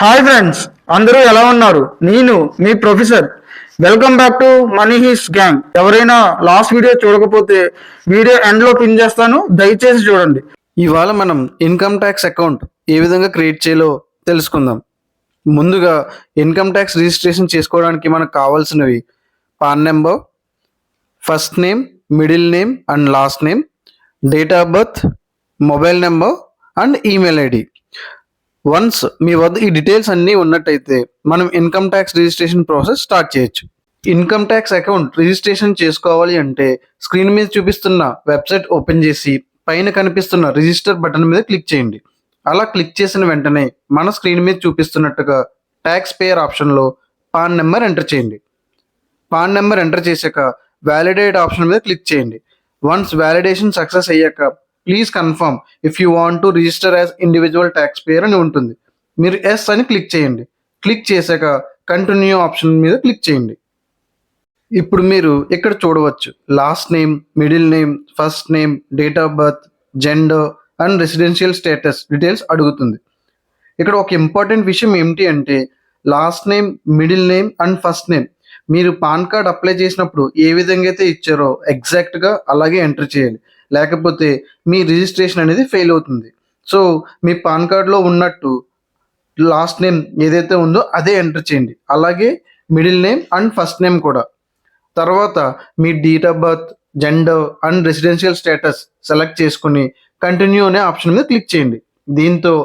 Hi friends, అందరూ ఎలా ఉన్నారు? నేను మీ professor. Welcome back to money heist gang. ఎవరైనా లాస్ట్ వీడియో చూడకపోతే వీడియో ఎండ్లో పిన్ చేస్తాను, దయచేసి చూడండి. ఇవాళ మనం ఇన్కమ్ ట్యాక్స్ అకౌంట్ ఏ విధంగా క్రియేట్ చేయాలో తెలుసుకుందాం. ముందుగా ఇన్కమ్ ట్యాక్స్ రిజిస్ట్రేషన్ చేసుకోవడానికి మనకు కావాల్సినవి PAN number, first name, middle name and last name, date of birth, mobile number and email ID. Once మీ వద్ద ఈ డీటెయిల్స్ అన్నీ ఉన్నట్టయితే మనం income tax registration process start చేయొచ్చు. ఇన్కమ్ ట్యాక్స్ అకౌంట్ రిజిస్ట్రేషన్ చేసుకోవాలి అంటే స్క్రీన్ మీద చూపిస్తున్న వెబ్సైట్ ఓపెన్ చేసి పైన కనిపిస్తున్న రిజిస్టర్ బటన్ మీద క్లిక్ చేయండి. అలా క్లిక్ చేసిన వెంటనే మన స్క్రీన్ మీద చూపిస్తున్నట్టుగా ట్యాక్స్ పేయర్ ఆప్షన్లో పాన్ నెంబర్ ఎంటర్ చేయండి. పాన్ నెంబర్ ఎంటర్ చేశాక వ్యాలిడేట్ ఆప్షన్ మీద క్లిక్ చేయండి. వన్స్ వ్యాలిడేషన్ సక్సెస్ అయ్యాక please confirm if you want to register as individual tax payer అని ఉంటుంది. మీరు ఎస్ అని క్లిక్ చేయండి. క్లిక్ చేశాక కంటిన్యూ ఆప్షన్ మీద క్లిక్ చేయండి. ఇప్పుడు మీరు ఇక్కడ చూడవచ్చు last name, middle name, first name, date of birth, gender and residential status details అడుగుతుంది. ఇక్కడ ఒక ఇంపార్టెంట్ విషయం ఏమిటి అంటే last name, middle name and first name మీరు పాన్ కార్డ్ అప్లై చేసినప్పుడు ఏ విధంగా అయితే ఇచ్చారో ఎగ్జాక్ట్గా అలాగే ఎంటర్ చేయాలి. లేకపోతే మీ రిజిస్ట్రేషన్ అనేది ఫెయిల్ అవుతుంది. సో మీ పాన్ కార్డ్లో ఉన్నట్టు లాస్ట్ నేమ్ ఏదైతే ఉందో అదే ఎంటర్ చేయండి. అలాగే middle name and first name కూడా. తర్వాత మీ date of birth, gender and residential status select చేసుకుని కంటిన్యూ అనే ఆప్షన్ మీద క్లిక్ చేయండి. దీంతో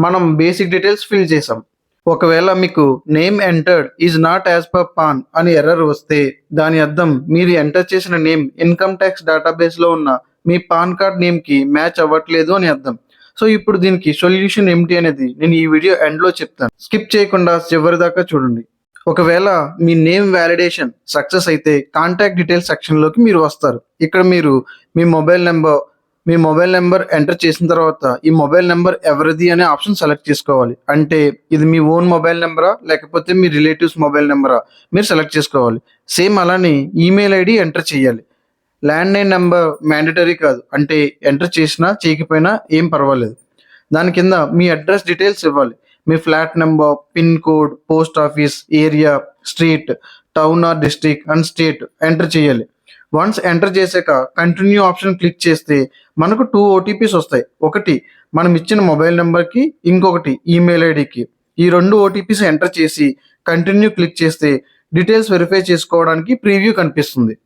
మనం బేసిక్ డీటెయిల్స్ ఫిల్ చేసాం. ఒకవేళ మీకు name entered is not as per PAN అని ఎర్రర్ వస్తే దాని అర్థం మీరు ఎంటర్ చేసిన నేమ్ ఇన్కమ్ ట్యాక్స్ డేటాబేస్లో ఉన్న మీ పాన్ కార్డ్ నేమ్కి మ్యాచ్ అవ్వట్లేదు అని అర్థం. సో ఇప్పుడు దీనికి సొల్యూషన్ ఏమిటి అనేది నేను ఈ వీడియో ఎండ్లో చెప్తాను. స్కిప్ చేయకుండా చివరి దాకా చూడండి. ఒకవేళ మీ నేమ్ వ్యాలిడేషన్ సక్సెస్ అయితే కాంటాక్ట్ డీటెయిల్స్ సెక్షన్లోకి మీరు వస్తారు. ఇక్కడ మీరు మీ మొబైల్ నెంబర్ ఎంటర్ చేసిన తర్వాత ఈ మొబైల్ నెంబర్ ఎవరిది అనే ఆప్షన్ సెలెక్ట్ చేసుకోవాలి. అంటే ఇది మీ ఓన్ మొబైల్ నెంబరా లేకపోతే మీ రిలేటివ్స్ మొబైల్ నెంబరా మీరు సెలెక్ట్ చేసుకోవాలి. సేమ్ అలానే ఈమెయిల్ ఐడి ఎంటర్ చేయాలి. ల్యాండ్ లైన్ నెంబర్ మ్యాండటరీ కాదు, అంటే ఎంటర్ చేసినా చేయకపోయినా ఏం పర్వాలేదు. దాని కింద మీ అడ్రస్ డీటెయిల్స్ ఇవ్వాలి. మీ flat number, pin code, post office, area, street, town or district and state enter చేయాలి. వన్స్ ఎంటర్ చేశాక కంటిన్యూ ఆప్షన్ క్లిక్ చేస్తే మనకు 2 OTPs వస్తాయి. ఒకటి మనం ఇచ్చిన మొబైల్ నెంబర్కి, ఇంకొకటి ఈమెయిల్ ఐడికి. ఈ 2 OTPs ఎంటర్ చేసి కంటిన్యూ క్లిక్ చేస్తే డీటెయిల్స్ వెరిఫై చేసుకోవడానికి ప్రీవ్యూ కనిపిస్తుంది.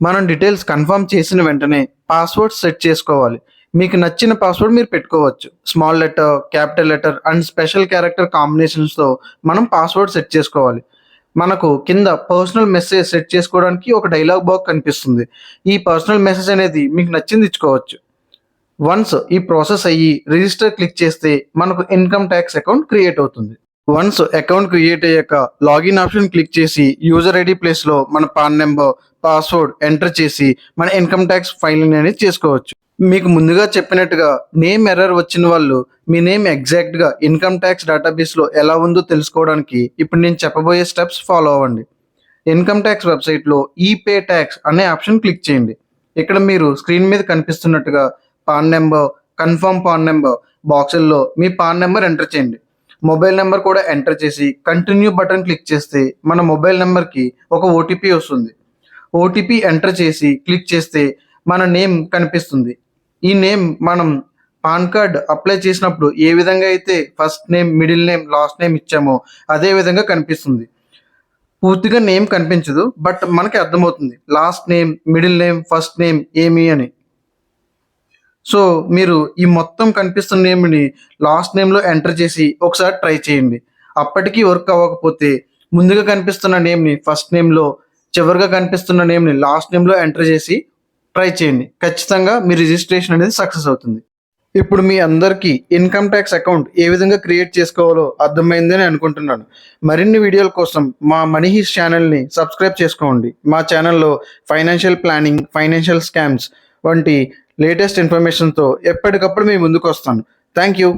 మనం డీటెయిల్స్ కన్ఫర్మ్ చేసిన వెంటనే పాస్వర్డ్ సెట్ చేసుకోవాలి. మీకు నచ్చిన పాస్వర్డ్ మీరు పెట్టుకోవచ్చు. Small letter, capital letter and special character కాంబినేషన్స్తో మనం పాస్వర్డ్ సెట్ చేసుకోవాలి. మనకు కింద పర్సనల్ మెసేజ్ సెట్ చేసుకోవడానికి ఒక డైలాగ్ బాక్స్ కనిపిస్తుంది. ఈ పర్సనల్ మెసేజ్ అనేది మీకు నచ్చింది ఇచ్చుకోవచ్చు. వన్స్ ఈ ప్రాసెస్ అయ్యి రిజిస్టర్ క్లిక్ చేస్తే మనకు ఇన్కమ్ ట్యాక్స్ అకౌంట్ క్రియేట్ అవుతుంది. వన్స్ అకౌంట్ క్రియేట్ అయ్యాక లాగిన్ ఆప్షన్ క్లిక్ చేసి యూజర్ ఐడి ప్లేస్లో మన పాన్ నెంబర్, పాస్వర్డ్ ఎంటర్ చేసి మన ఇన్కమ్ ట్యాక్స్ ఫైలింగ్ అనేది చేసుకోవచ్చు. మీకు ముందుగా చెప్పినట్టుగా నేమ్ ఎర్రర్ వచ్చిన వాళ్ళు మీ నేమ్ ఎగ్జాక్ట్గా ఇన్కమ్ ట్యాక్స్ డేటాబేస్లో ఎలా ఉందో తెలుసుకోవడానికి ఇప్పుడు నేను చెప్పబోయే స్టెప్స్ ఫాలో అవ్వండి. ఇన్కమ్ ట్యాక్స్ వెబ్సైట్లో ఈ పే ట్యాక్స్ అనే ఆప్షన్ క్లిక్ చేయండి. ఇక్కడ మీరు స్క్రీన్ మీద కనిపిస్తున్నట్టుగా PAN number, confirm PAN number బాక్సుల్లో మీ పాన్ నెంబర్ ఎంటర్ చేయండి. మొబైల్ నెంబర్ కూడా ఎంటర్ చేసి కంటిన్యూ బటన్ క్లిక్ చేస్తే మన మొబైల్ నెంబర్కి ఒక OTP వస్తుంది. OTP ఎంటర్ చేసి క్లిక్ చేస్తే మన నేమ్ కనిపిస్తుంది. ఈ నేమ్ మనం పాన్ కార్డ్ అప్లై చేసినప్పుడు ఏ విధంగా అయితే first name, middle name, last name ఇచ్చామో అదే విధంగా కనిపిస్తుంది. పూర్తిగా నేమ్ కనిపించదు, బట్ మనకి అర్థమవుతుంది last name, middle name, first name ఏమి అని. సో మీరు ఈ మొత్తం కనిపిస్తున్న నేమ్ని లాస్ట్ నేమ్లో ఎంటర్ చేసి ఒకసారి ట్రై చేయండి. అప్పటికీ వర్క్ అవ్వకపోతే ముందుగా కనిపిస్తున్న నేమ్ని ఫస్ట్ నేమ్లో, చివరిగా కనిపిస్తున్న నేమ్ని లాస్ట్ నేమ్లో ఎంటర్ చేసి ట్రై చేయండి. ఖచ్చితంగా మీ రిజిస్ట్రేషన్ అనేది సక్సెస్ అవుతుంది. ఇప్పుడు మీ అందరికీ ఇన్కమ్ ట్యాక్స్ అకౌంట్ ఏ విధంగా క్రియేట్ చేసుకోవాలో అర్థమైందని అనుకుంటున్నాను. మరిన్ని వీడియోల కోసం మా మనీ హిస్ ఛానల్ని సబ్స్క్రైబ్ చేసుకోండి. మా ఛానల్లో ఫైనాన్షియల్ ప్లానింగ్, ఫైనాన్షియల్ స్కామ్స్ వంటి లేటెస్ట్ ఇన్ఫర్మేషన్తో ఎప్పటికప్పుడు మీ ముందుకు వస్తాను. Thank you.